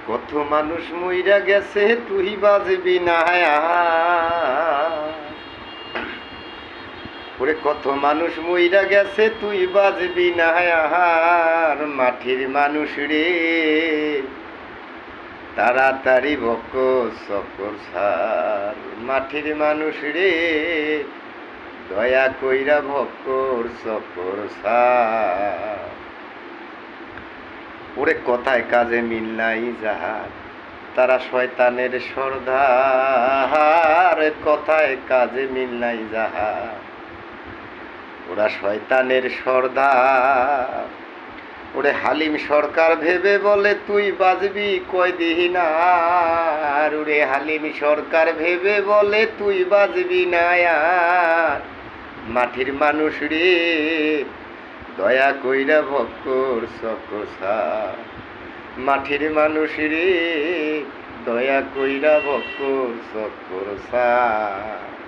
কত মানুষ মইরা গেছে তুই বাজবি না। ওরে কত মানুষ মইরা গেছে তুই বাজবি না। আর মাটির মানুষ রে তাড়াতাড়ি ভক্ক চক্কর সার। মাটির মানুষ রে দয়া কইরা ভক্কর চক্কর সার। ওরে কথায় কাজে মিল নাই যাহার তারা শয়তানের সর্দার। কথায় কাজে মিল নাই যাহার ওরা শয়তানের সর্দার। ওরে হালিম সরকার ভেবে বলে তুই বাজবি কয়দিন আর। ওরে হালিম সরকার ভেবে বলে তুই বাজবি না আর। মাটির মানুষ রে দয়া কইরা ভক্কর চক্কর সার। মাটির মানুষ রে দয়া কইরা ভক্কর চক্কর সার।